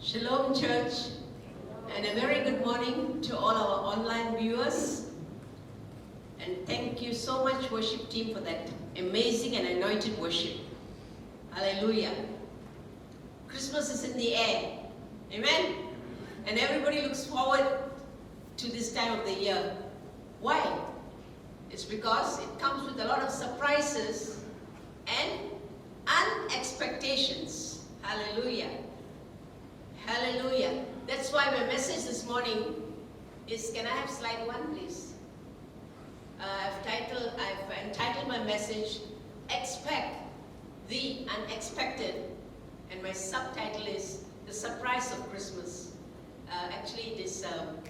Shalom Church, and a very good morning to all our online viewers. And thank you so much, worship team, for that amazing and anointed worship. Hallelujah. Christmas is in the air. Amen? And everybody looks forward to this time of the year. Why? It's because it comes with a lot of surprises and unexpectations. Hallelujah. Hallelujah. That's why my message this morning is, can I have slide 1 please? I've entitled my message, Expect the Unexpected, and my subtitle is The Surprise of Christmas. Actually it is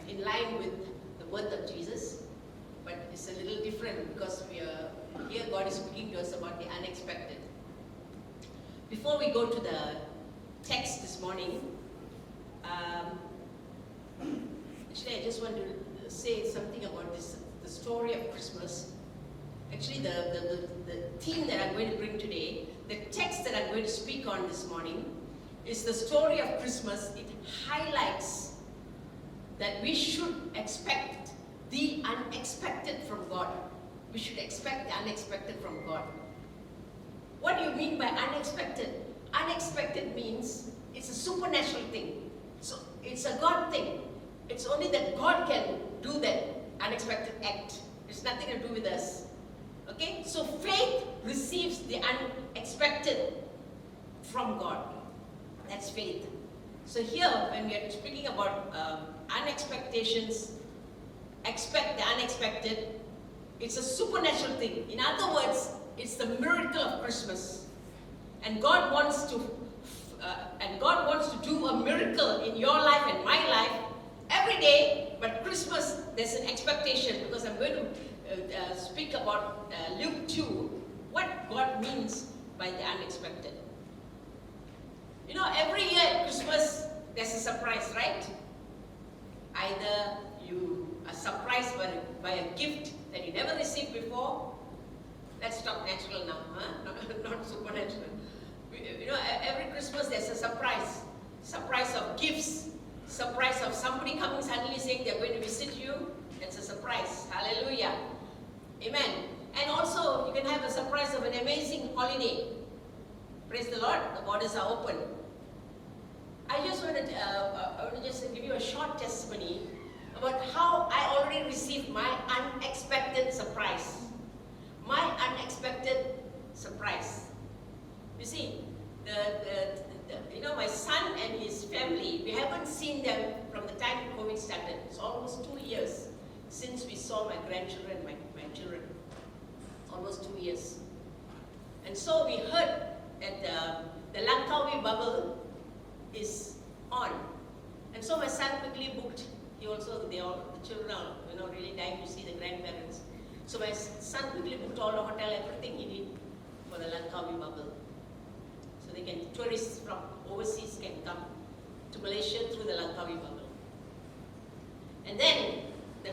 in line with the birth of Jesus, but it's a little different because here God is speaking to us about the unexpected. Before we go to the text this morning, actually I just want to say something about the story of Christmas. Actually the theme that I'm going to bring today, the text that I'm going to speak on this morning, is the story of Christmas. It highlights that we should expect the unexpected from God. We should expect the unexpected from God. What do you mean by unexpected? Unexpected means it's a supernatural thing. So it's a God thing. It's only that God can do that unexpected act. It's nothing to do with us. Okay? So faith receives the unexpected from God. That's faith. So here, when we are speaking about unexpectations, expect the unexpected, it's a supernatural thing. In other words, it's the miracle of Christmas. And God wants to do a miracle in your life and my life every day, but Christmas, there's an expectation, because I'm going to speak about Luke 2, what God means by the unexpected. You know, every year at Christmas, there's a surprise, right? Either you are surprised by a gift that you never received before. Let's talk natural now, huh? Not supernatural. You know, every Christmas there's a surprise. Surprise of gifts. Surprise of somebody coming suddenly saying they're going to visit you. That's a surprise. Hallelujah. Amen. And also, you can have a surprise of an amazing holiday. Praise the Lord. The borders are open. I just want to just give you a short testimony about how I already received my unexpected surprise. My unexpected surprise. You see, my son and his family, we haven't seen them from the time COVID started. It's almost 2 years since we saw my grandchildren, my children. Almost 2 years. And so we heard that the Langkawi bubble is on. And so my son quickly booked. The children are really dying to see the grandparents. So my son quickly booked all the hotel, everything he did for the Langkawi bubble. So tourists from overseas can come to Malaysia through the Langkawi bubble. And then the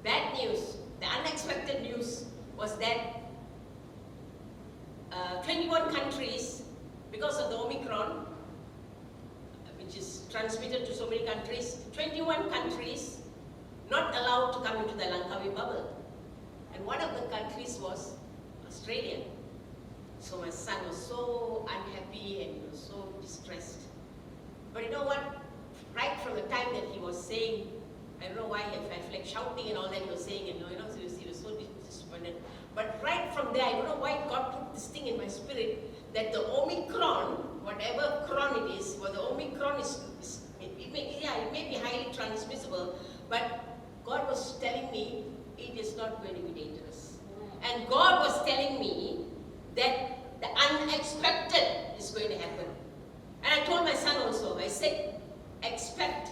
bad news, the unexpected news was that 21 countries, because of the Omicron, which is transmitted to so many countries, 21 countries not allowed to come into the Langkawi bubble. And one of the countries was Australia. So my son was so unhappy and he was so distressed. But you know what? Right from the time that he was saying, I don't know why he felt like shouting and all that he was saying, and so he was so disappointed. But right from there, I don't know why God put this thing in my spirit, that the Omicron, whatever cron it is, the Omicron it may be highly transmissible, but God was telling me it is not going to be dangerous. And God was telling me that the unexpected is going to happen. And I told my son also, I said, expect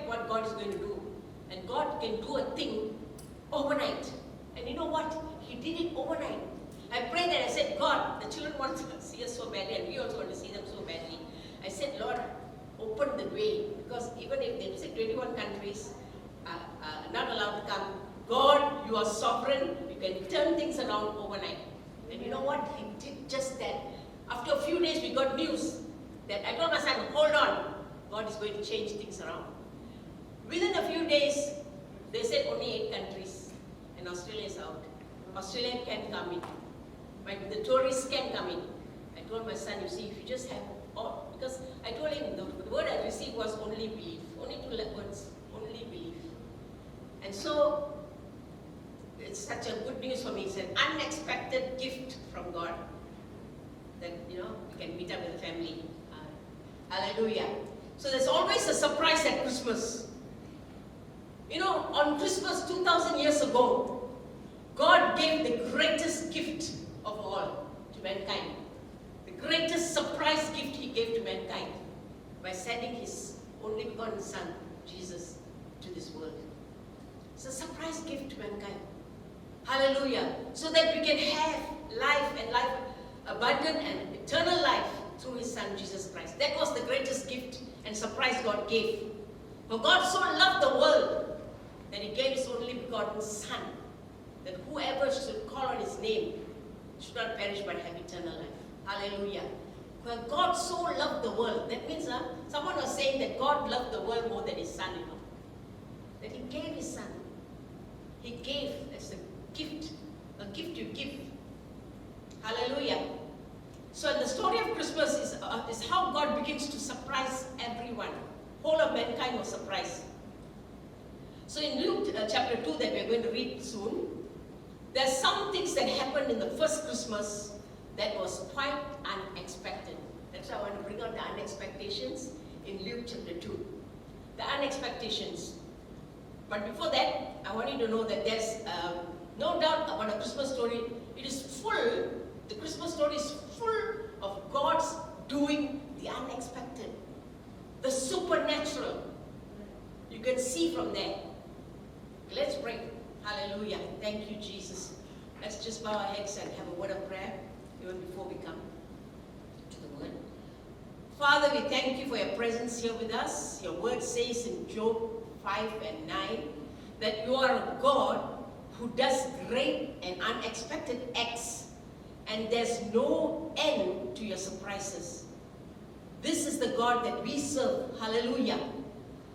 what God is going to do. And God can do a thing overnight. And you know what? He did it overnight. I prayed and I said, God, the children want to see us so badly, and we also want to see them so badly. I said, Lord, open the way. Because even if they say 21 countries are not allowed to come, God, you are sovereign. You can turn things around overnight. And you know what? He did just that. After a few days, we got news that I told my son, hold on. God is going to change things around. Within a few days, they said only 8 countries, and Australia is out. Australia can come in, but the tourists can come in. I told my son, you see, if you just have all, because I told him the word I received was only believe, only 2 words, only believe. And so, it's such a good news for me. It's an unexpected gift from God that, you can meet up with the family. Hallelujah. So there's always a surprise at Christmas. On Christmas 2,000 years ago, God gave the greatest gift of all to mankind. The greatest surprise gift He gave to mankind by sending His only begotten Son, Jesus, to this world. It's a surprise gift to mankind. Hallelujah. So that we can have life and life abundant and eternal life through His Son, Jesus Christ. That was the greatest gift and surprise God gave. For God so loved the world that He gave His only begotten Son, that whoever should call on His name should not perish but have eternal life. Hallelujah. For God so loved the world. That means someone was saying that God loved the world more than His Son, That He gave His Son. He gave as a gift you give. Hallelujah. So the story of Christmas is how God begins to surprise everyone. Whole of mankind was surprised. So in Luke chapter 2 that we're going to read soon, there's some things that happened in the first Christmas that was quite unexpected. That's why I want to bring out the unexpectations in Luke chapter 2. The unexpectations. But before that, I want you to know that there's no doubt about a Christmas story. It is full, the Christmas story is full of God's doing the unexpected, the supernatural. You can see from there. Let's pray. Hallelujah. Thank you, Jesus. Let's just bow our heads and have a word of prayer even before we come to the word. Father, we thank you for your presence here with us. Your word says in Job 5 and 9 that you are a God who does great and unexpected acts, and there's no end to your surprises. This is the God that we serve. Hallelujah.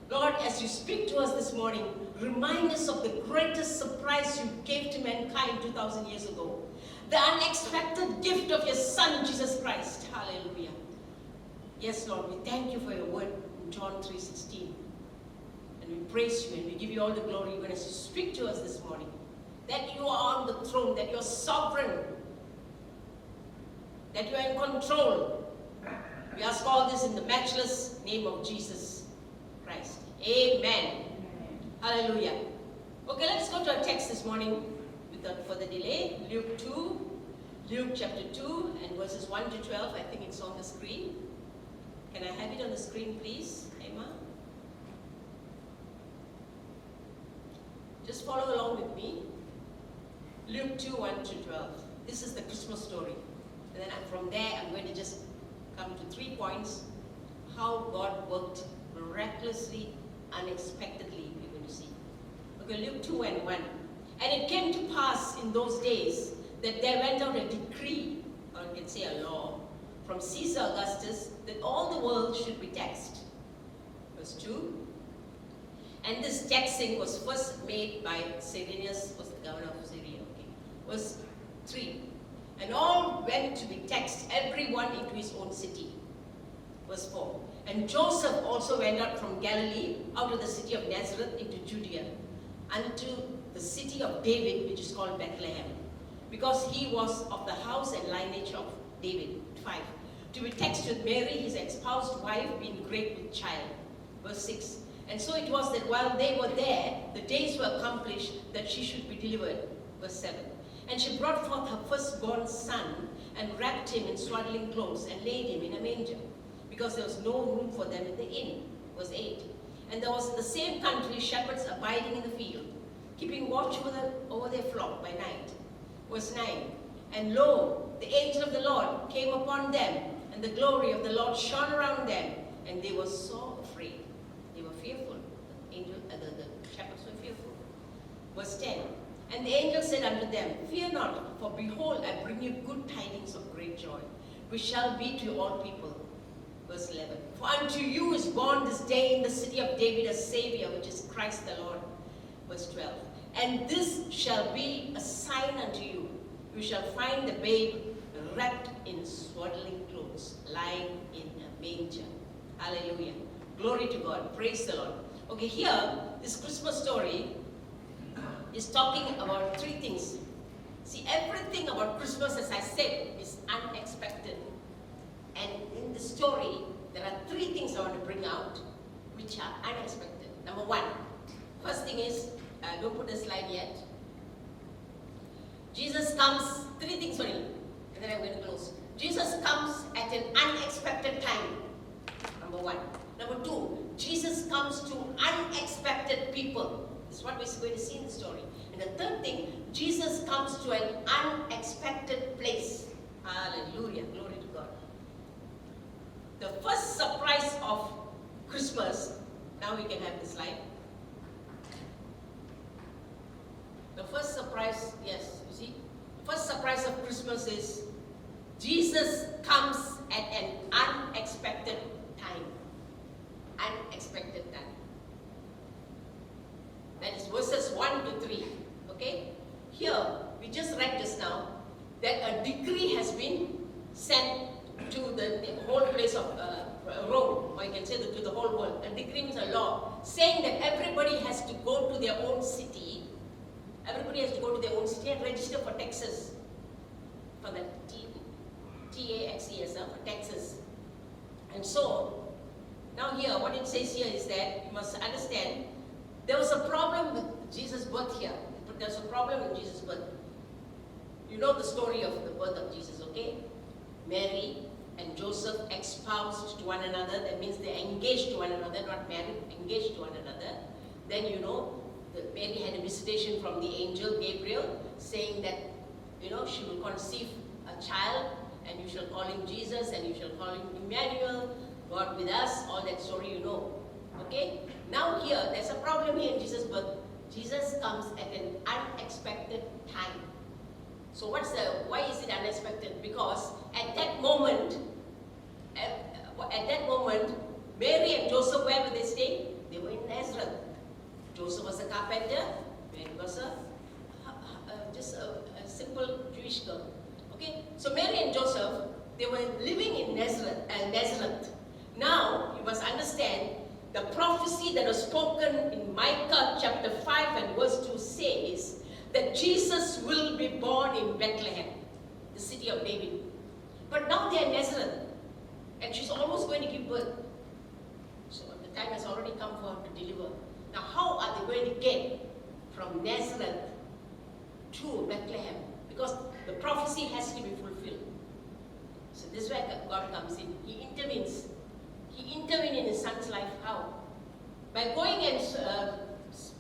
Lord, as you speak to us this morning, remind us of the greatest surprise you gave to mankind 2,000 years ago. The unexpected gift of your Son, Jesus Christ. Hallelujah. Yes, Lord, we thank you for your word in John 3:16. And we praise you and we give you all the glory when you speak to us this morning. That you are on the throne, that you're sovereign, that you are in control. We ask all this in the matchless name of Jesus Christ. Amen. Hallelujah. Okay, let's go to our text this morning without further delay. Luke chapter 2 and verses 1 to 12. I think it's on the screen. Can I have it on the screen, please, Emma? Just follow along with me. Luke 2, 1 to 12. This is the Christmas story. And then from there, I'm going to just come to 3 points. How God worked miraculously, unexpectedly, we're going to see. Okay, Luke 2 and 1. And it came to pass in those days that there went out a decree, or you can say a law, from Caesar Augustus, that all the world should be taxed. Verse 2. And this taxing was first made by Cyrenius, was the governor of Syria. Okay. Verse 3. And all went to be taxed, everyone into his own city. Verse 4. And Joseph also went out from Galilee, out of the city of Nazareth into Judea, unto the city of David, which is called Bethlehem, because he was of the house and lineage of David. 5. To be taxed with Mary, his espoused wife, being great with child. Verse 6. And so it was that while they were there, the days were accomplished that she should be delivered. Verse 7. And she brought forth her firstborn son, and wrapped him in swaddling clothes, and laid him in a manger, because there was no room for them in the inn. Verse 8. And there was in the same country shepherds abiding in the field, keeping watch over their flock by night. Verse 9. And lo, the angel of the Lord came upon them, and the glory of the Lord shone around them, and they were so afraid. They were fearful. The shepherds were fearful. Verse 10. And the angel said unto them, Fear not, for behold, I bring you good tidings of great joy, which shall be to all people. Verse 11. For unto you is born this day in the city of David a Savior, which is Christ the Lord. Verse 12. And this shall be a sign unto you. You shall find the babe wrapped in swaddling clothes, lying in a manger. Hallelujah. Glory to God. Praise the Lord. Okay, here, this Christmas story is talking about three things. See, everything about Christmas, as I said, is unexpected. And in the story, there are three things I want to bring out, which are unexpected. Number one, first thing is, don't put the slide yet. Jesus comes, three things for you, and then I'm going to close. Jesus comes at an unexpected time. Number one. Number two, Jesus comes to unexpected people. This is what we're going to see in the story. And the third thing, Jesus comes to an unexpected place. Hallelujah. Glory to God. The first surprise of Christmas, now we can have the slide. The first surprise, yes, you see, the first surprise of Christmas is Jesus comes at an unexpected time. Unexpected time. That is verses 1 to 3. Okay? Here, we just read just now that a decree has been sent to the whole place of Rome, or you can say to the whole world. A decree means a law, saying that everybody has to go to their own city. Everybody has to go to their own city and register for taxes. For the TAXES, for taxes. And so, now here, what it says here is that you must understand, there was a problem with Jesus' birth here. There's a problem with Jesus' birth. You know the story of the birth of Jesus, okay? Mary and Joseph espoused to one another. That means they engaged to one another, not married, engaged to one another. Then you know, Mary had a visitation from the angel Gabriel saying that, you know, she will conceive a child and you shall call him Jesus and you shall call him Emmanuel, God with us. All that story you know. Okay? Now here, there's a problem here in Jesus' birth. Jesus comes at an unexpected time. So why is it unexpected? Because at that moment, Mary and Joseph, where were they staying? They were in Nazareth. Joseph was a carpenter, Mary was just a simple Jewish girl. Okay? So Mary and Joseph, they were living in Nazareth. Now, you must understand, the prophecy that was spoken in Micah chapter 5 and verse 2 says that Jesus will be born in Bethlehem, the city of David. But now they are in Nazareth, and she's almost going to give birth. So the time has already come for her to deliver. Now how are they going to get from Nazareth to Bethlehem? Because the prophecy has to be fulfilled. So this is where God comes in. He intervenes. He intervened in his son's life. How? By going and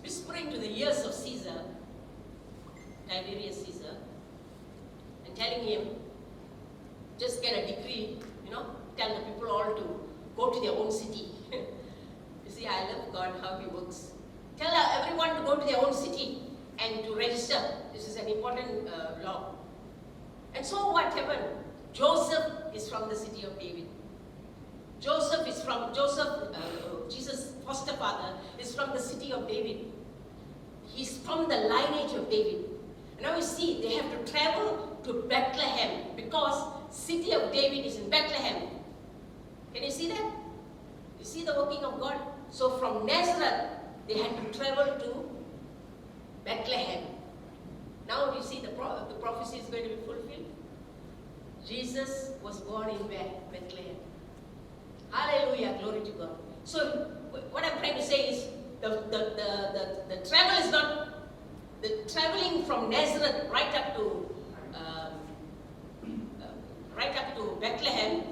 whispering to the ears of Caesar, Tiberius Caesar, and telling him, just get a decree, you know, tell the people all to go to their own city. You see, I love God, how he works. Tell everyone to go to their own city and to register. This is an important law. And so what happened? Joseph is from the city of David. Jesus' foster father is from the city of David. He's from the lineage of David. And now you see, they have to travel to Bethlehem because city of David is in Bethlehem. Can you see that? You see the working of God? So from Nazareth, they had to travel to Bethlehem. Now you see the prophecy is going to be fulfilled. Jesus was born in Bethlehem. Hallelujah, glory to God. So what I'm trying to say is the travel is not, the traveling from Nazareth right up to Bethlehem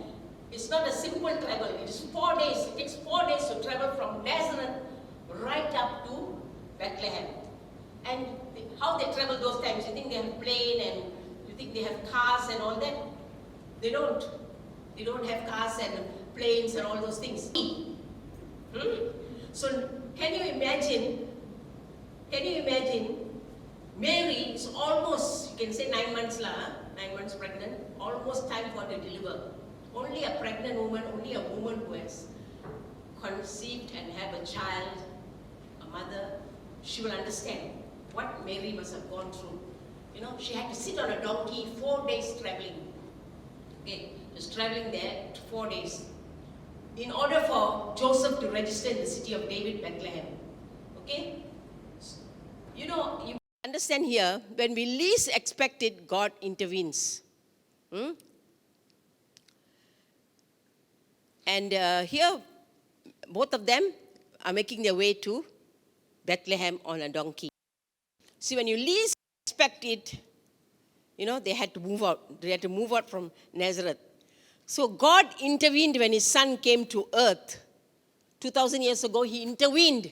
is not a simple travel. It is 4 days. It takes 4 days to travel from Nazareth right up to Bethlehem. And how they travel those times? You think they have plane and you think they have cars and all that? They don't. They don't have cars and planes and all those things. So can you imagine Mary is almost, you can say 9 months 9 months pregnant, almost time for her to deliver. Only a pregnant woman, only a woman who has conceived and have a child, a mother, she will understand what Mary must have gone through. You know, she had to sit on a donkey 4 days traveling. Okay, was traveling there 4 days in order for Joseph to register in the city of David, Bethlehem. Okay? You know, you understand here, when we least expect it, God intervenes. And here, both of them are making their way to Bethlehem on a donkey. See, when you least expect it, you know, they had to move out. They had to move out from Nazareth. So God intervened when his son came to earth. 2,000 years ago, he intervened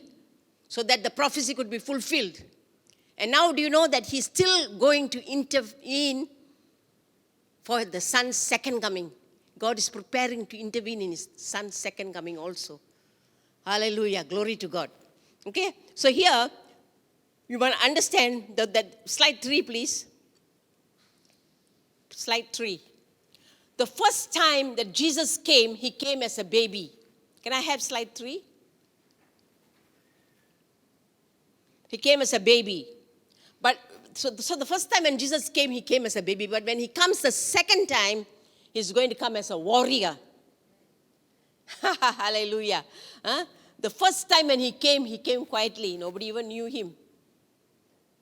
so that the prophecy could be fulfilled. And now do you know that he's still going to intervene for the son's second coming? God is preparing to intervene in his son's second coming also. Hallelujah. Glory to God. Okay? So here, you want to understand that slide 3, please. Slide 3. The first time that Jesus came, he came as a baby. Can I have slide 3? He came as a baby. But so the first time when Jesus came, he came as a baby. But when he comes the second time, he's going to come as a warrior. Hallelujah. Huh? The first time when he came quietly. Nobody even knew him.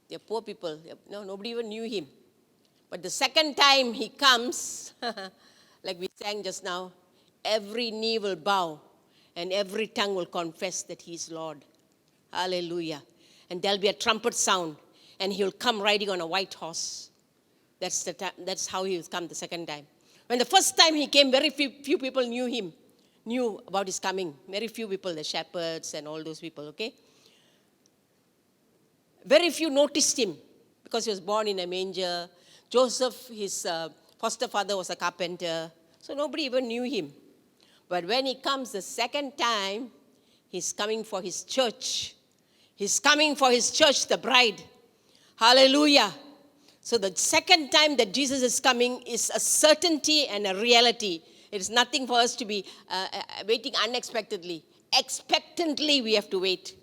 They're poor people. No, nobody even knew him. But the second time he comes, like we sang just now, every knee will bow and every tongue will confess that he is Lord. Hallelujah. And there'll be a trumpet sound and he'll come riding on a white horse. That's how he will come the second time. When the first time he came, very few people knew about his coming. Very few people, the shepherds and all those people, okay? Very few noticed him because he was born in a manger. Joseph, his foster father, was a carpenter. So nobody even knew him. But when he comes the second time, he's coming for his church. He's coming for his church, the bride. Hallelujah. So the second time that Jesus is coming is a certainty and a reality. It is nothing for us to be waiting unexpectedly. Expectantly we have to wait.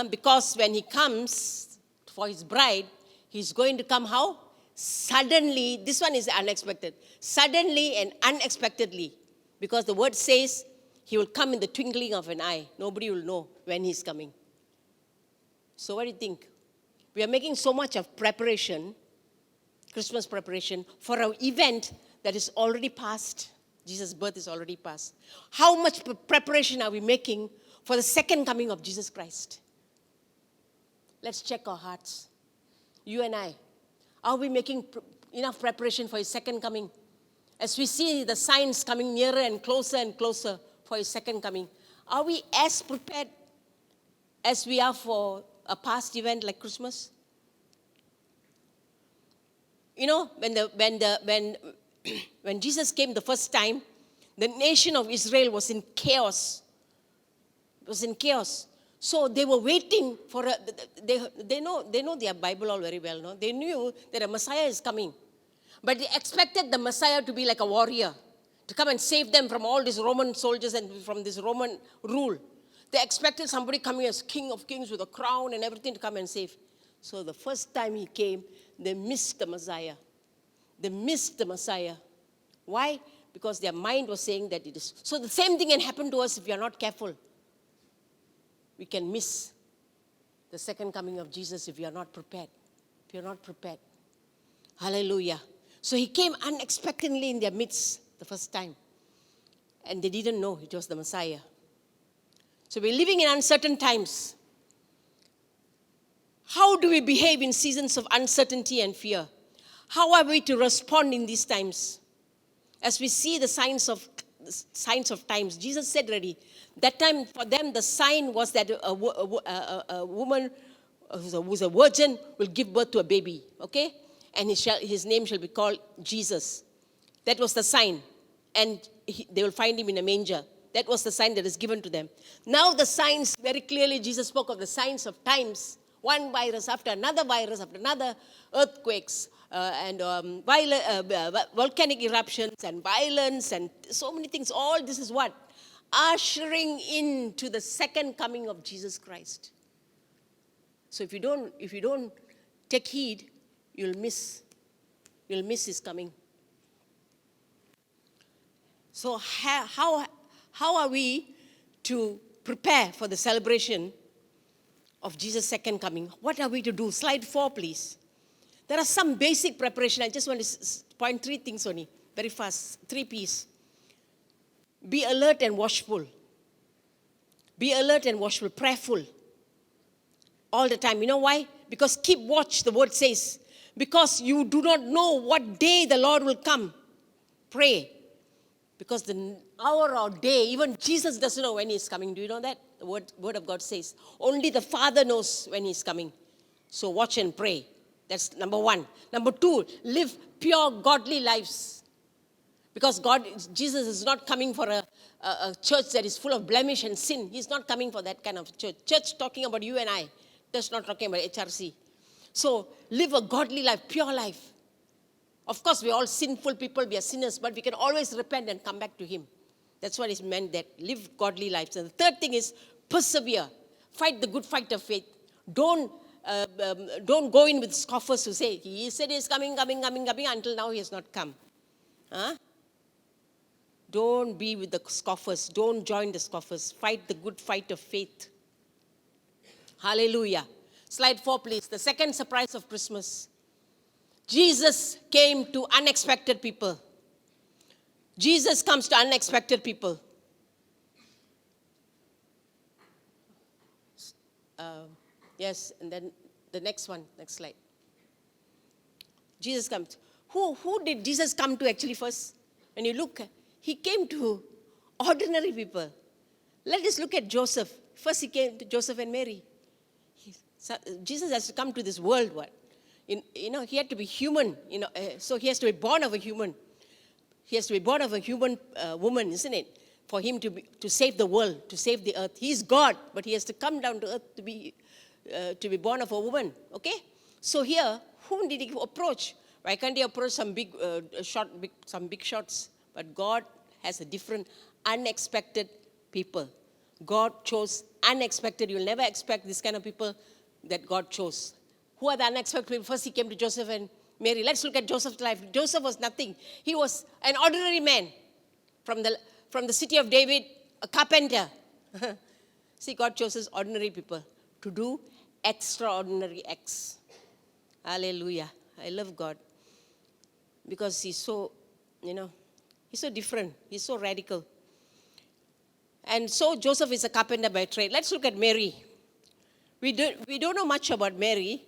Because when he comes for his bride, he's going to come how? Suddenly. This one is unexpected. Suddenly and unexpectedly. Because the word says he will come in the twinkling of an eye. Nobody will know when he's coming. So what do you think? We are making so much of preparation, Christmas preparation, for an event that is already past. Jesus' birth is already past. How much preparation are we making for the second coming of Jesus Christ? Let's check our hearts. You and I. Are we making enough preparation for his second coming? As we see the signs coming nearer and closer for his second coming, are we as prepared as we are for a past event like Christmas? You know, when Jesus came the first time, the nation of Israel was in chaos. It was in chaos. So they were waiting for they know their Bible all very well, no? They knew that a Messiah is coming. But they expected the Messiah to be like a warrior, to come and save them from all these Roman soldiers and from this Roman rule. They expected somebody coming as King of Kings with a crown and everything to come and save. So the first time he came, they missed the Messiah. They missed the Messiah. Why? Because their mind was saying that it is. So the same thing can happen to us if we are not careful. We can miss the second coming of Jesus if we are not prepared. If you are not prepared. Hallelujah. So he came unexpectedly in their midst the first time. And they didn't know it was the Messiah. So we're living in uncertain times. How do we behave in seasons of uncertainty and fear? How are we to respond in these times? As we see the signs of times, Jesus said already, that time for them the sign was that a woman who's a virgin will give birth to a baby, okay? And his name shall be called Jesus. That was the sign. And they will find him in a manger. That was the sign that is given to them. Now the signs, very clearly Jesus spoke of the signs of times. One virus after another, earthquakes, and volcanic eruptions and violence and so many things. All this is what? ushering into the second coming of Jesus Christ. So if you don't take heed, you'll miss his coming. So how are we to prepare for the celebration of Jesus' second coming? What are we to do? Slide 4, please. There are some basic preparation. I just want to point 3 things only, very fast. 3 P's. Be alert and watchful. Be alert and watchful, prayerful. All the time. You know why? Because keep watch, the word says. Because you do not know what day the Lord will come. Pray. Because the hour or day, even Jesus doesn't know when he's coming. Do you know that? The word of God says. Only the Father knows when he's coming. So watch and pray. That's number 1. Number 2, live pure, godly lives. Because Jesus is not coming for a church that is full of blemish and sin. He's not coming for that kind of church. Church talking about you and I. Just not talking about HRC. So live a godly life, pure life. Of course, we're all sinful people, we are sinners, but we can always repent and come back to Him. That's what is meant, that live godly lives. And the third thing is persevere. Fight the good fight of faith. Don't go in with scoffers who say, He said He's coming, until now He has not come. Huh? Don't be with the scoffers. Don't join the scoffers. Fight the good fight of faith. Hallelujah. Slide 4, please. The second surprise of Christmas. Jesus came to unexpected people. Jesus comes to unexpected people. Yes, and then the next one, next slide. Jesus comes. Who did Jesus come to actually first? When you look, He came to ordinary people. Let us look at Joseph. First He came to Joseph and Mary. Jesus has to come to this world, He had to be human, so He has to be born of a human. He has to be born of a human woman, isn't it? For Him to save the world, to save the earth. He's God, but He has to come down to earth to be born of a woman, okay? So here, whom did He approach? Why can't He approach some big shots? But God has a different, unexpected people. God chose unexpected. You'll never expect this kind of people that God chose. Who are the unexpected people? First He came to Joseph and Mary. Let's look at Joseph's life. Joseph was nothing. He was an ordinary man from the city of David, a carpenter. See, God chose ordinary people to do extraordinary acts. Hallelujah. I love God. Because He's so, He's so different. He's so radical. And so Joseph is a carpenter by trade. Let's look at Mary. We don't know much about Mary,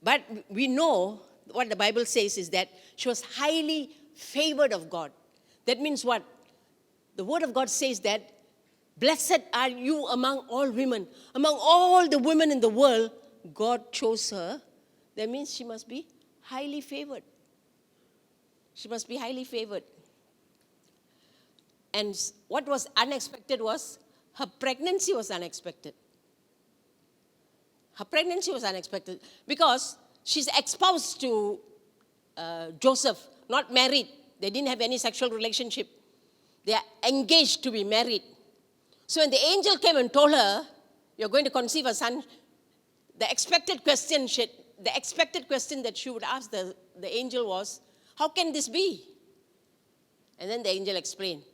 but we know what the Bible says is that she was highly favored of God. That means what? The Word of God says that, blessed are you among all women. Among all the women in the world, God chose her. That means she must be highly favored. She must be highly favored. And what was unexpected was her pregnancy was unexpected. Her pregnancy was unexpected because she's espoused to Joseph, not married. They didn't have any sexual relationship. They are engaged to be married. So when the angel came and told her, you're going to conceive a son, the expected question that she would ask the angel was, how can this be? And then the angel explained,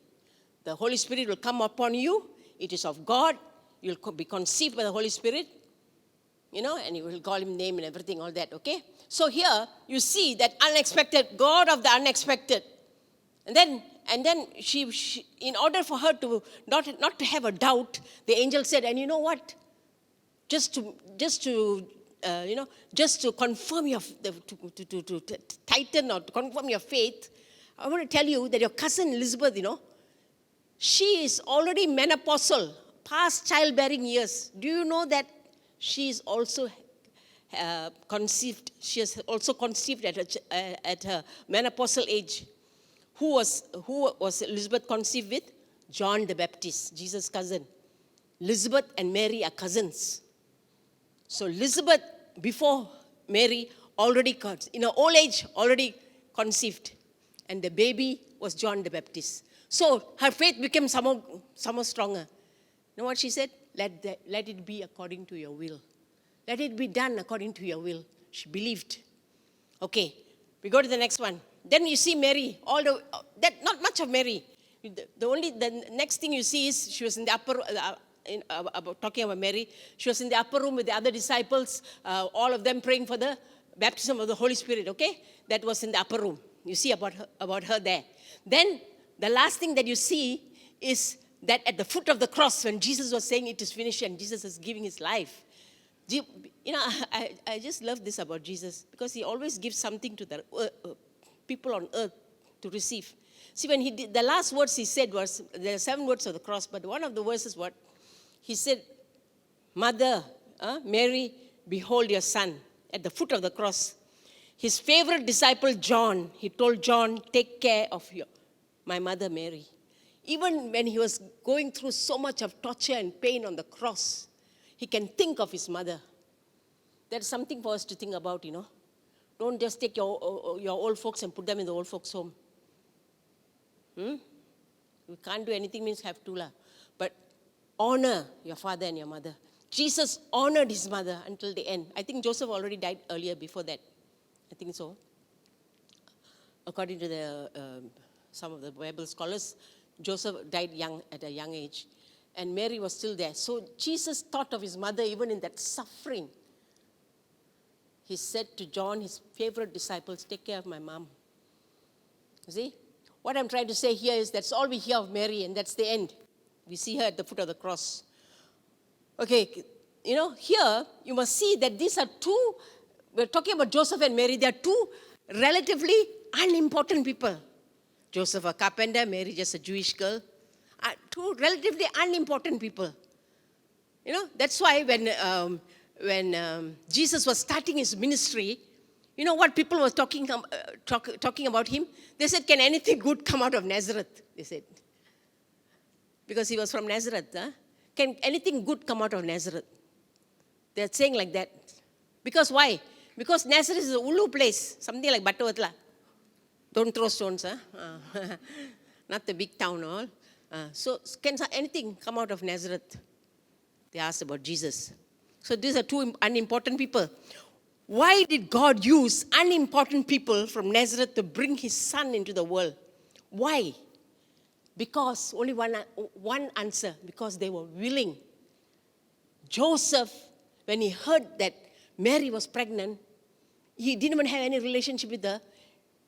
the Holy Spirit will come upon you. It is of God. You'll be conceived by the Holy Spirit. And you will call Him name and everything, all that, okay? So here, you see that unexpected, God of the unexpected. And then she in order for her to not to have a doubt, the angel said, and you know what? Just to confirm to tighten or to confirm your faith, I want to tell you that your cousin Elizabeth, she is already menopausal, past childbearing years. Do you know that she is also conceived? She has also conceived at her menopausal age. Who was Elizabeth conceived with? John the Baptist, Jesus' cousin. Elizabeth and Mary are cousins. So Elizabeth, before Mary, in her old age, already conceived. And the baby was John the Baptist. So her faith became somehow stronger. You know what she said? Let it be according to your will. Let it be done according to your will. She believed. Okay, we go to the next one. Then you see Mary. Not much of Mary. The next thing you see is she was in the upper. Talking about Mary, she was in the upper room with the other disciples. All of them praying for the baptism of the Holy Spirit. Okay, that was in the upper room. You see about her there. Then the last thing that you see is that at the foot of the cross, when Jesus was saying it is finished and Jesus is giving his life. You know, I just love this about Jesus, because he always gives something to the people on earth to receive. See, when he did, the last words he said was, there are 7 words of the cross, but one of the verses what? He said, Mother, Mary, behold your son, at the foot of the cross. His favorite disciple, John, he told John, take care of my mother Mary. Even when he was going through so much of torture and pain on the cross, he can think of his mother. That's something for us to think about, you know. Don't just take your old folks and put them in the old folks' home. We can't do anything means have to. But honor your father and your mother. Jesus honored his mother until the end. I think Joseph already died earlier before that. I think so. According to some of the Bible scholars, Joseph died at a young age. And Mary was still there. So Jesus thought of his mother even in that suffering. He said to John, his favorite disciples, take care of my mom. You see? What I'm trying to say here is that's all we hear of Mary, and that's the end. We see her at the foot of the cross. Okay, you know, here you must see that these are two, we're talking about Joseph and Mary, they are two relatively unimportant people. Joseph, a carpenter, Mary, just a Jewish girl. Two relatively unimportant people. You know, that's why when Jesus was starting his ministry, you know what people were talking about him? They said, can anything good come out of Nazareth? They said. Because he was from Nazareth. Can anything good come out of Nazareth? They're saying like that. Because why? Because Nazareth is a ulu place. Something like Battawatla. Don't throw stones. Not the big town all. So can anything come out of Nazareth? They asked about Jesus. So these are two unimportant people. Why did God use unimportant people from Nazareth to bring his son into the world? Why? Because, only one answer, because they were willing. Joseph, when he heard that Mary was pregnant, he didn't even have any relationship with her.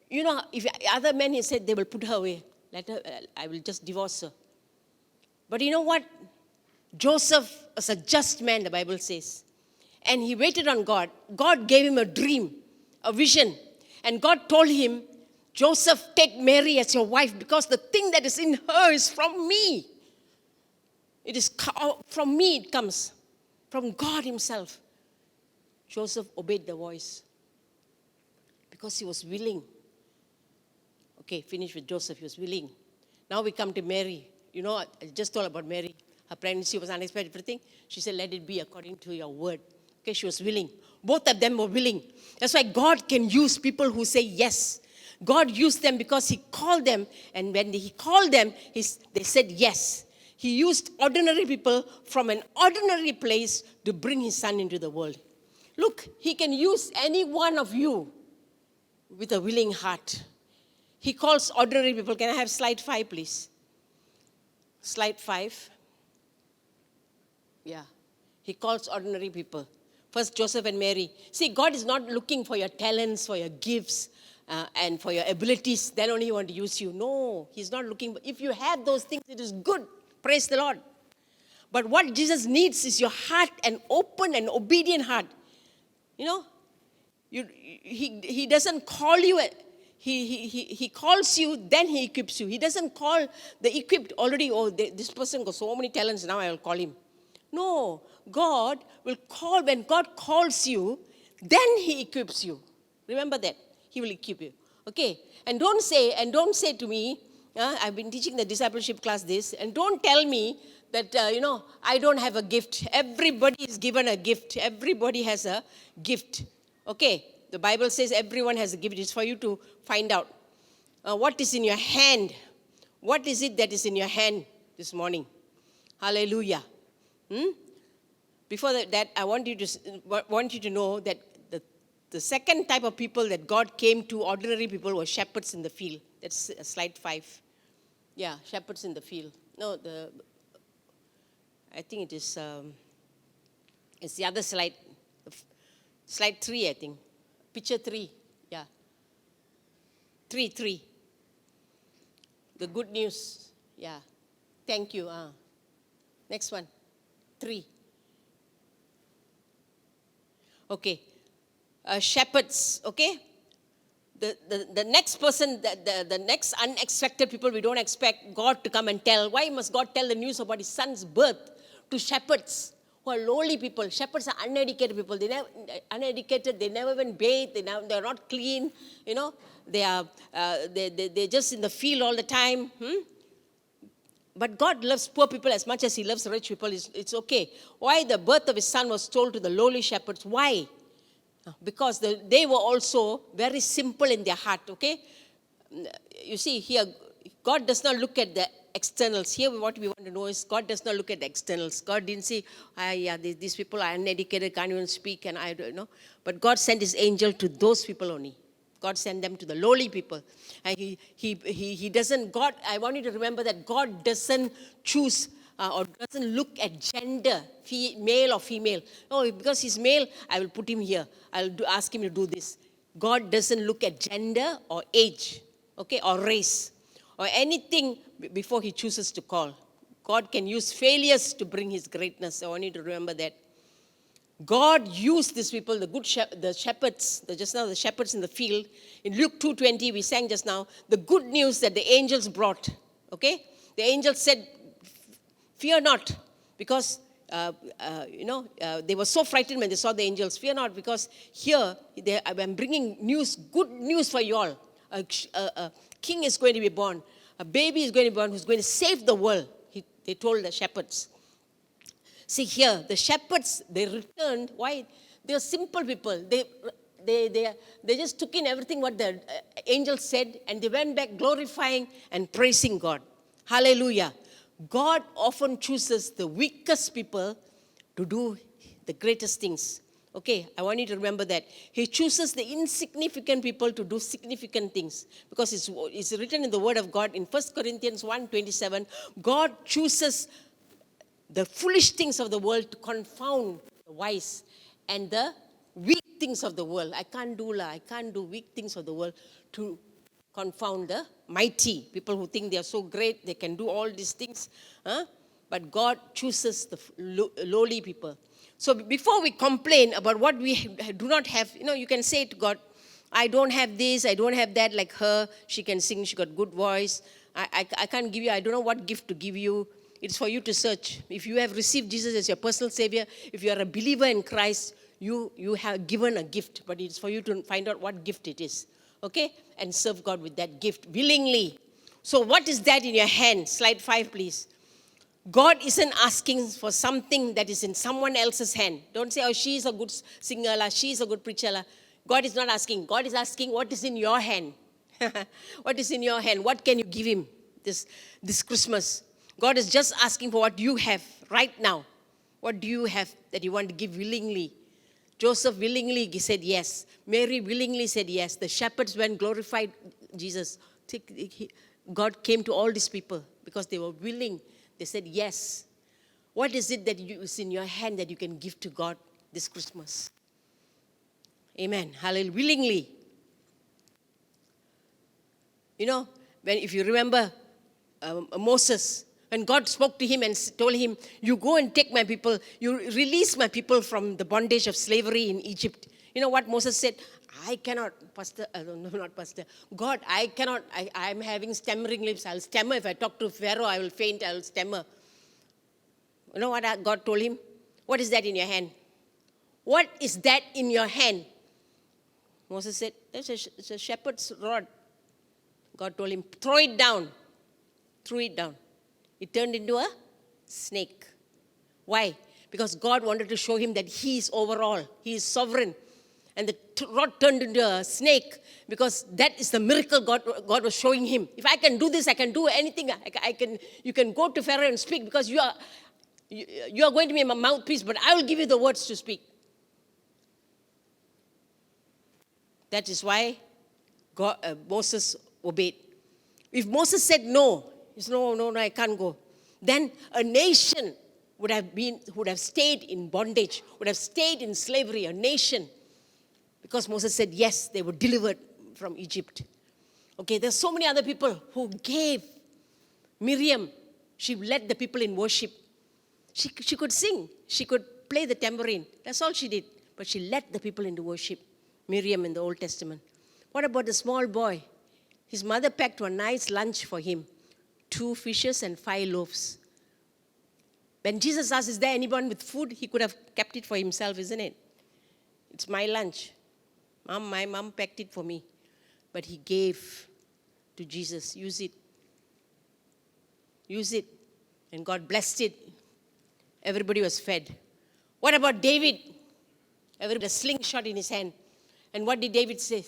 You know, if other men, he said, they will put her away. Let her, I will just divorce her. But you know what? Joseph was a just man, the Bible says. And he waited on God. God gave him a dream, a vision. And God told him, Joseph, take Mary as your wife, because the thing that is in her is from me. It is from me it comes, from God himself. Joseph obeyed the voice because he was willing. Okay, finish with Joseph, he was willing. Now we come to Mary. You know, I just told about Mary. Her pregnancy was unexpected, everything. She said, let it be according to your word. Okay, she was willing. Both of them were willing. That's why God can use people who say yes. God used them because he called them. And when he called them, they said yes. He used ordinary people from an ordinary place to bring his son into the world. Look, he can use any one of you with a willing heart. He calls ordinary people. Can I have slide 5, please? Slide 5. Yeah. He calls ordinary people. First, Joseph and Mary. See, God is not looking for your talents, for your gifts, and for your abilities. Then only he wants to use you. No, he's not looking. If you have those things, it is good. Praise the Lord. But what Jesus needs is your heart, an open and obedient heart. You know, he doesn't call you. He calls you, then he equips you. He doesn't call the equipped already. Oh, this person got so many talents. Now I will call him. No, God will call. When God calls you, then he equips you. Remember that. He will equip you. Okay? And don't say to me, I've been teaching the discipleship class this, and don't tell me that, I don't have a gift. Everybody is given a gift. Everybody has a gift. Okay? The Bible says everyone has a gift. It's for you to find out. What is in your hand? What is it that is in your hand this morning? Hallelujah. Before that, I want you to know that the second type of people that God came to, ordinary people, were shepherds in the field. That's slide 5. Yeah, shepherds in the field. No, I think it is, it's the other slide. Slide 3, I think. Picture 3. Yeah. 3. The good news. Yeah. Thank you. Next one. 3. Okay. Shepherds, okay? The next person, the next unexpected people we don't expect God to come and tell. Why must God tell the news about his son's birth to shepherds who are lowly people? Shepherds are uneducated people. They never even bathe. They're not clean. You know, they're just in the field all the time. But God loves poor people as much as he loves rich people. It's okay. Why the birth of his son was told to the lowly shepherds? Why? Because they were also very simple in their heart, okay? You see, here, God does not look at the externals. Here, what we want to know is God does not look at the externals. God didn't say, these people are uneducated, can't even speak, and I don't know. But God sent his angel to those people only. God sent them to the lowly people. And he doesn't, God, I want you to remember that God doesn't choose or doesn't look at gender, male or female. Oh, because he's male, I will put him here. Ask him to do this. God doesn't look at gender or age, okay, or race, or anything before he chooses to call. God can use failures to bring his greatness. I want you to remember that. God used these people, the shepherds, the shepherds in the field. In Luke 2:20, we sang just now, the good news that the angels brought, okay? The angels said, fear not, because, they were so frightened when they saw the angels. Fear not, because here, I'm bringing good news for you all. A king is going to be born. A baby is going to be born who's going to save the world, they told the shepherds. See here, the shepherds, they returned. Why? They were simple people. They just took in everything what the angel said, and they went back glorifying and praising God. Hallelujah. God often chooses the weakest people to do the greatest things. Okay, I want you to remember that. He chooses the insignificant people to do significant things. Because it's written in the Word of God in 1 Corinthians 1:27, God chooses the foolish things of the world to confound the wise, and the weak things of the world. I can't do weak things of the world to confound the mighty. People who think they are so great, they can do all these things. But God chooses the lowly people. So before we complain about what we do not have, you can say to God, I don't have this, I don't have that like her. She can sing, she got good voice. I can't give you, I don't know what gift to give you. It's for you to search. If you have received Jesus as your personal Savior, if you are a believer in Christ, you have given a gift, but it's for you to find out what gift it is, okay? And serve God with that gift willingly. So what is that in your hand? Slide 5, please. God isn't asking for something that is in someone else's hand. Don't say, she's a good singer, she's a good preacher. God is not asking. God is asking what is in your hand. What is in your hand? What can you give him this Christmas? God is just asking for what you have right now. What do you have that you want to give willingly? Joseph willingly said yes. Mary willingly said yes. The shepherds went glorified Jesus. God came to all these people because they were willing. They said yes. What is it that is in your hand that you can give to God this Christmas? Amen. Hallelujah. Willingly. If you remember Moses, when God spoke to him and told him, you go and take my people, you release my people from the bondage of slavery in Egypt. You know what Moses said? I cannot, God, I cannot, I'm having stammering lips. I'll stammer. If I talk to Pharaoh, I will faint, I will stammer. You know what God told him? What is that in your hand? What is that in your hand? Moses said, it's a shepherd's rod. God told him, throw it down. Threw it down. It turned into a snake. Why? Because God wanted to show him that he is over all. He is sovereign. And the rod turned into a snake, because that is the miracle God was showing him. If I can do this, I can do anything. You can go to Pharaoh and speak, because you are going to be my mouthpiece, but I will give you the words to speak. That is why Moses obeyed. If Moses said no, no, I can't go, then a nation would have stayed in bondage, would have stayed in slavery, a nation. Because Moses said yes, they were delivered from Egypt. Okay, there's so many other people who gave. Miriam, she led the people in worship. She could sing, she could play the tambourine. That's all she did. But she led the people into worship. Miriam in the Old Testament. What about the small boy? His mother packed a nice lunch for him. 2 fishes and 5 loaves. When Jesus asked, is there anyone with food? He could have kept it for himself, isn't it? It's my lunch. My mom packed it for me. But he gave to Jesus. Use it. Use it. And God blessed it. Everybody was fed. What about David? Everybody had a slingshot in his hand. And what did David say?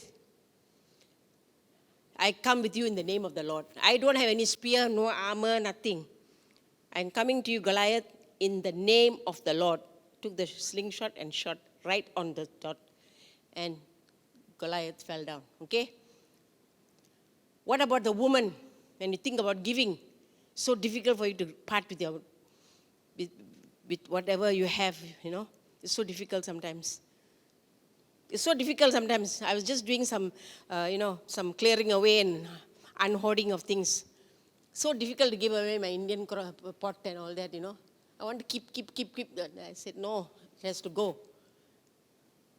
I come with you in the name of the Lord. I don't have any spear, no armor, nothing. I'm coming to you, Goliath, in the name of the Lord. Took the slingshot and shot right on the dot. And Goliath fell down. Okay? What about the woman? When you think about giving, so difficult for you to part with whatever you have, It's so difficult sometimes. It's so difficult sometimes. I was just doing some clearing away and unhoarding of things. So difficult to give away my Indian pot and all that, I want to keep. I said, no, it has to go.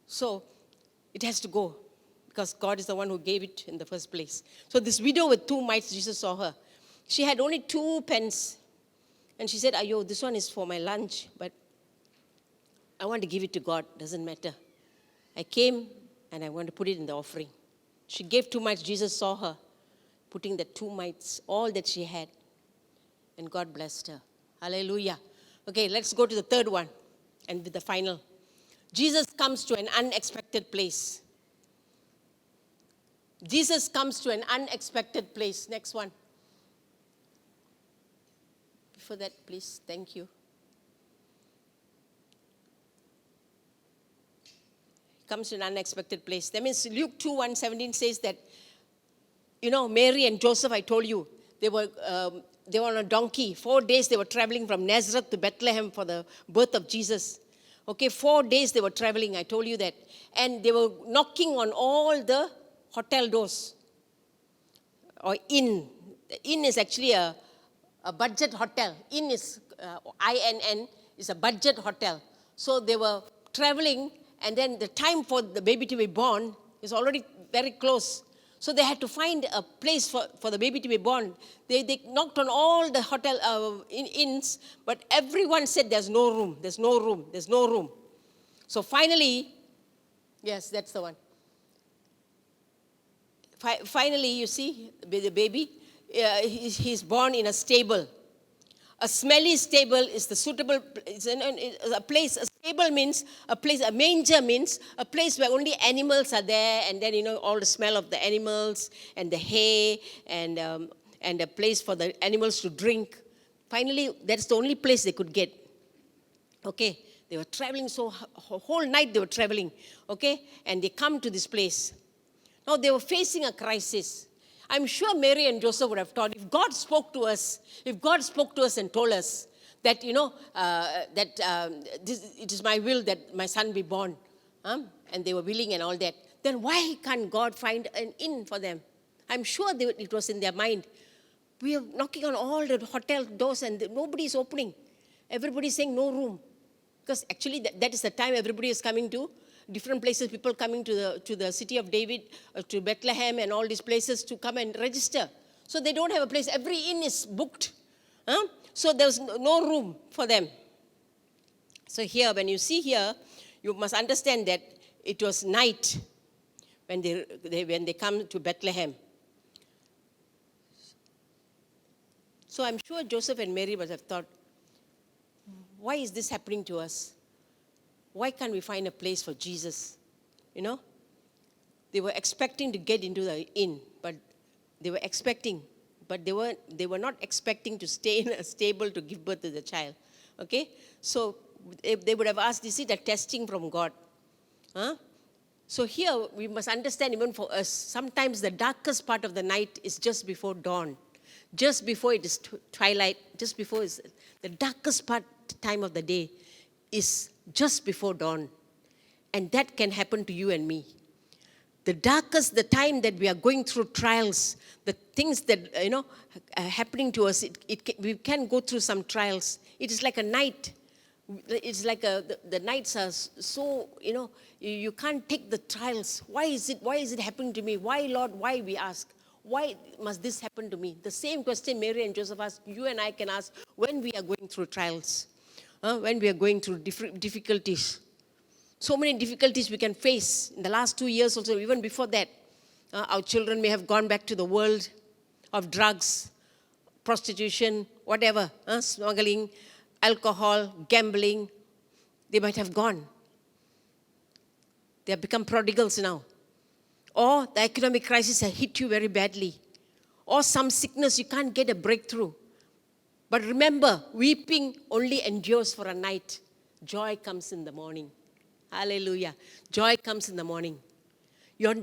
So it has to go, because God is the one who gave it in the first place. So this widow with 2 mites, Jesus saw her. She had only 2 pence. And she said, Ayo, this one is for my lunch, but I want to give it to God. Doesn't matter. I came and I want to put it in the offering. She gave 2 mites. Jesus saw her putting the 2 mites, all that she had. And God blessed her. Hallelujah. Okay, let's go to the third one and with the final. Jesus comes to an unexpected place. Jesus comes to an unexpected place. Next one. Before that, please. Thank you. Comes to an unexpected place. That means Luke 2:17 says that, Mary and Joseph, I told you, they were on a donkey. 4 days they were traveling from Nazareth to Bethlehem for the birth of Jesus. Okay, 4 days they were traveling, I told you that. And they were knocking on all the hotel doors. Or inn. The inn is actually a budget hotel. Inn is, INN, is a budget hotel. So they were traveling, and then the time for the baby to be born is already very close. So they had to find a place for the baby to be born. They knocked on all the hotel inns, but everyone said there's no room, there's no room, there's no room. So finally, yes, that's the one. Finally, you see, the baby, he's born in a stable. A smelly stable is the suitable, it's a place. A stable means a place, a manger means a place where only animals are there, and then, all the smell of the animals and the hay and a place for the animals to drink. Finally, that's the only place they could get. Okay, they were traveling, so whole night they were traveling, okay, and they come to this place. Now they were facing a crisis. I'm sure Mary and Joseph would have thought, if God spoke to us and told us that, it is my will that my son be born, and they were willing and all that, then why can't God find an inn for them? I'm sure it was in their mind. We are knocking on all the hotel doors and nobody is opening. Everybody is saying no room. Because actually that is the time everybody is coming to different places, people coming to the city of David, to Bethlehem and all these places to come and register. So they don't have a place. Every inn is booked. So there's no room for them. So here, when you see here, you must understand that it was night when they come to Bethlehem. So I'm sure Joseph and Mary must have thought, why is this happening to us? Why can't we find a place for Jesus? they were expecting to get into the inn, but they were not expecting to stay in a stable to give birth to the child. Okay? So they would have asked, is it a testing from God? Huh? So here we must understand, even for us, sometimes the darkest part of the night is just before dawn. Just before it is twilight, just before the darkest time of the day is just before dawn. And that can happen to you and me. The time that we are going through trials, the things that, are happening to us, we can go through some trials. It is like a night. It's like the nights are so, you can't take the trials. Why is it happening to me? Why, Lord, why, we ask? Why must this happen to me? The same question Mary and Joseph asked, you and I can ask when we are going through trials, when we are going through difficulties. So many difficulties we can face in the last 2 years also, even before that. Our children may have gone back to the world of drugs, prostitution, whatever, smuggling, alcohol, gambling. They might have gone. They have become prodigals now. Or the economic crisis has hit you very badly. Or some sickness, you can't get a breakthrough. But remember, weeping only endures for a night. Joy comes in the morning. Hallelujah. Joy comes in the morning. Your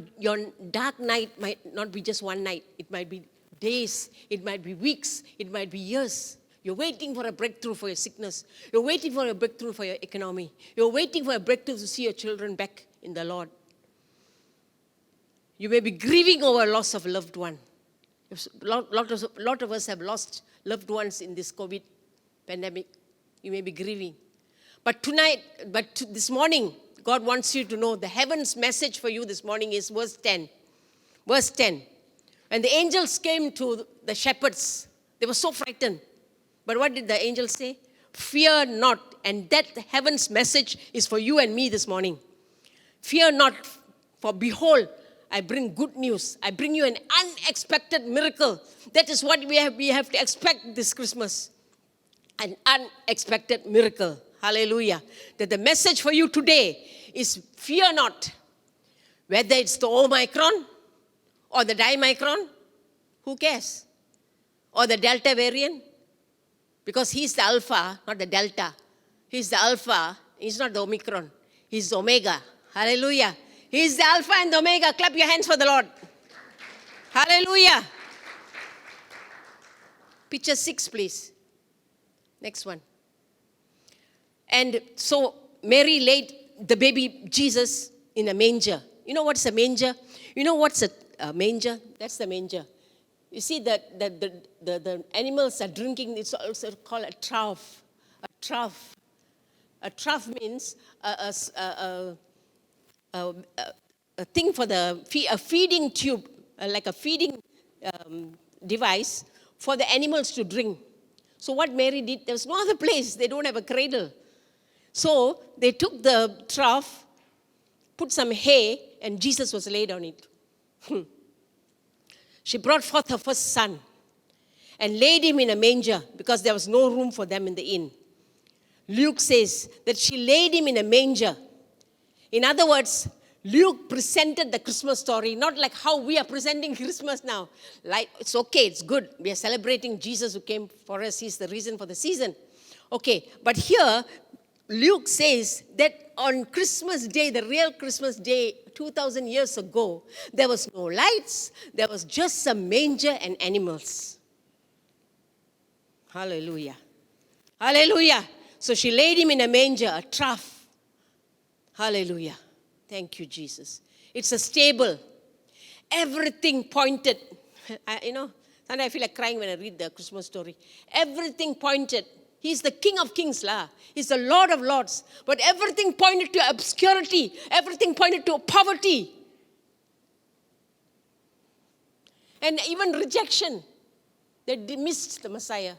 dark night might not be just one night. It might be days. It might be weeks. It might be years. You're waiting for a breakthrough for your sickness. You're waiting for a breakthrough for your economy. You're waiting for a breakthrough to see your children back in the Lord. You may be grieving over loss of a loved one. A lot of us have lost loved ones in this COVID pandemic. You may be grieving. But this morning, God wants you to know the heaven's message for you this morning is verse 10. Verse 10. When the angels came to the shepherds, they were so frightened. But what did the angels say? Fear not. And that heaven's message is for you and me this morning. Fear not, for behold, I bring good news. I bring you an unexpected miracle. That is what we have to expect this Christmas. An unexpected miracle. Hallelujah. That the message for you today is fear not. Whether it's the Omicron or the Dimicron, who cares? Or the Delta variant. Because he's the Alpha, not the Delta. He's the Alpha. He's not the Omicron. He's the Omega. Hallelujah. He's the Alpha and the Omega. Clap your hands for the Lord. Hallelujah. Picture 6, please. Next one. And so Mary laid the baby Jesus in a manger. You know what's a manger? You know what's a manger? That's the manger. You see that the animals are drinking, it's also called a trough. A trough. A trough means a thing for a feeding tube, like a feeding device for the animals to drink. So what Mary did, there was no other place. They don't have a cradle. So they took the trough, put some hay, and Jesus was laid on it. She brought forth her first son and laid him in a manger because there was no room for them in the inn. Luke says that she laid him in a manger. In other words, Luke presented the Christmas story, not like how we are presenting Christmas now. Like, it's okay, it's good. We are celebrating Jesus who came for us. He's the reason for the season. Okay, but here, Luke says that on Christmas Day, the real Christmas Day, 2,000 years ago, there was no lights. There was just some manger and animals. Hallelujah. Hallelujah. So she laid him in a manger, a trough. Hallelujah. Thank you, Jesus. It's a stable. Everything pointed. Sometimes I feel like crying when I read the Christmas story. Everything pointed. He's the King of Kings, lah. He's the Lord of Lords. But everything pointed to obscurity. Everything pointed to poverty. And even rejection. They missed the Messiah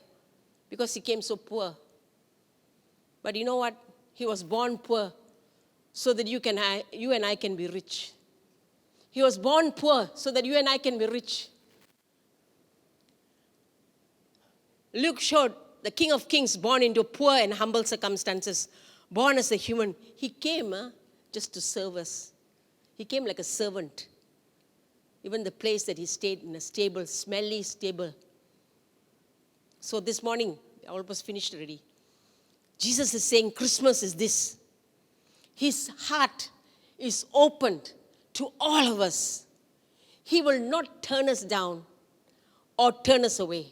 because he came so poor. But you know what? He was born poor so that you and I can be rich. He was born poor so that you and I can be rich. Luke showed the King of Kings born into poor and humble circumstances, born as a human. He came just to serve us. He came like a servant. Even the place that he stayed in, a stable, smelly stable. So this morning, I almost finished already. Jesus is saying Christmas is this. His heart is opened to all of us. He will not turn us down or turn us away.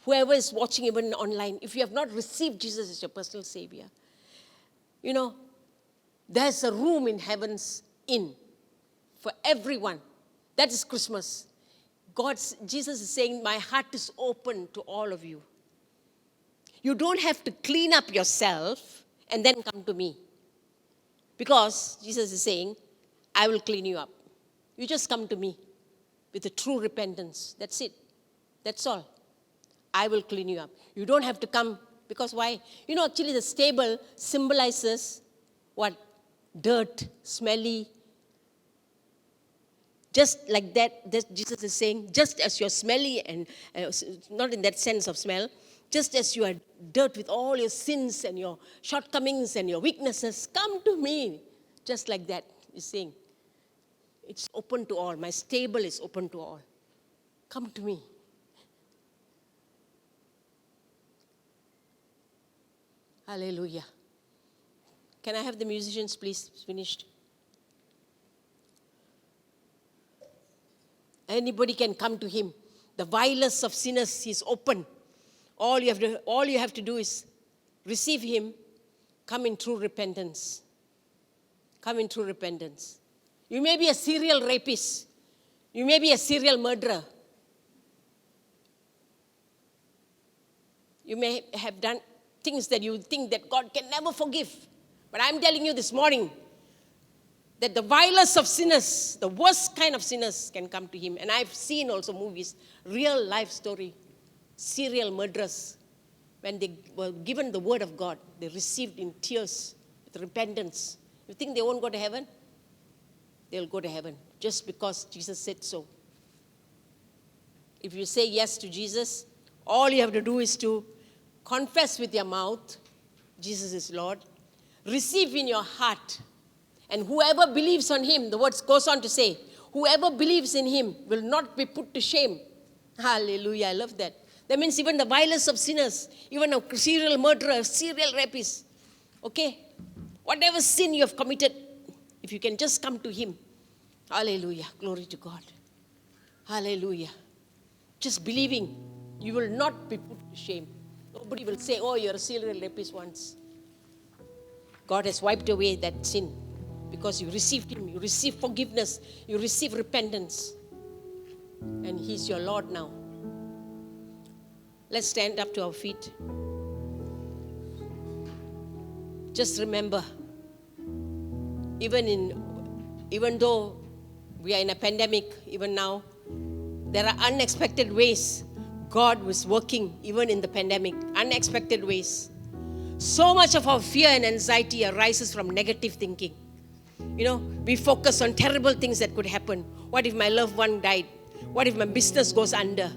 Whoever is watching even online, if you have not received Jesus as your personal Savior, there's a room in heaven's inn for everyone. That is Christmas. Jesus is saying, my heart is open to all of you. You don't have to clean up yourself and then come to me. Because Jesus is saying, I will clean you up. You just come to me with a true repentance. That's it. That's all. I will clean you up. You don't have to come, because why? Actually the stable symbolizes what? Dirt, smelly. Just like that, Jesus is saying, just as you're smelly, and not in that sense of smell, just as you are dirt with all your sins and your shortcomings and your weaknesses, come to me. Just like that, he's saying. It's open to all. My stable is open to all. Come to me. Hallelujah. Can I have the musicians, please? It's finished. Anybody can come to him. The vilest of sinners, he's open. All you have to do is receive him. Come in true repentance. Come in true repentance. You may be a serial rapist. You may be a serial murderer. You may have done things that you think that God can never forgive. But I'm telling you this morning that the vilest of sinners, the worst kind of sinners, can come to him. And I've seen also movies, real life story, serial murderers. When they were given the word of God, they received in tears, with repentance. You think they won't go to heaven? They'll go to heaven just because Jesus said so. If you say yes to Jesus, all you have to do is to confess with your mouth, Jesus is Lord. Receive in your heart. And whoever believes on him, the word goes on to say, whoever believes in him will not be put to shame. Hallelujah, I love that. That means even the vilest of sinners, even a serial murderer, serial rapist, okay? Whatever sin you have committed, if you can just come to him, hallelujah, glory to God. Hallelujah. Just believing, you will not be put to shame. Nobody will say, oh, you're a serial rapist once. God has wiped away that sin because you received him, you received forgiveness, you received repentance. And he's your Lord now. Let's stand up to our feet. Just remember, even though we are in a pandemic, even now, there are unexpected ways God was working even in the pandemic. Unexpected ways. So much of our fear and anxiety arises from negative thinking. We focus on terrible things that could happen. What if my loved one died? What if my business goes under?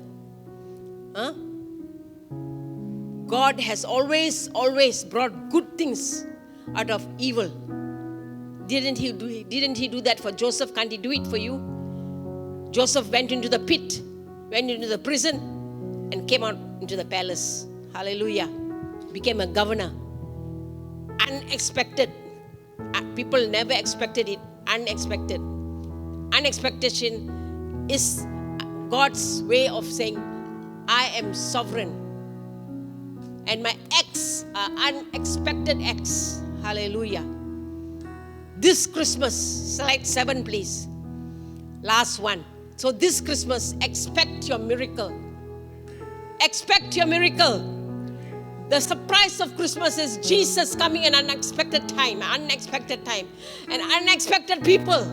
God has always brought good things out of evil. Didn't he do that for Joseph? Can't he do it for you? Joseph went into the pit, went into the prison, and came out into the palace. Hallelujah. Became a governor. Unexpected. People never expected it. Unexpected. Unexpectation is God's way of saying, I am sovereign. And my acts are unexpected acts. Hallelujah. This Christmas, slide 7 please. Last one. So this Christmas, expect your miracle. Expect your miracle. The surprise of Christmas is Jesus coming in unexpected time. And unexpected people.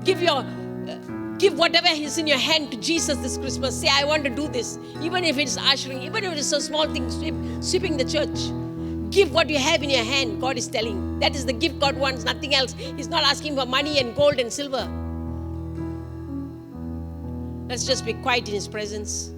Give whatever is in your hand to Jesus this Christmas. Say, I want to do this. Even if it's ushering, even if it's a small thing, sweeping the church. Give what you have in your hand, God is telling. That is the gift God wants, nothing else. He's not asking for money and gold and silver. Let's just be quiet in his presence.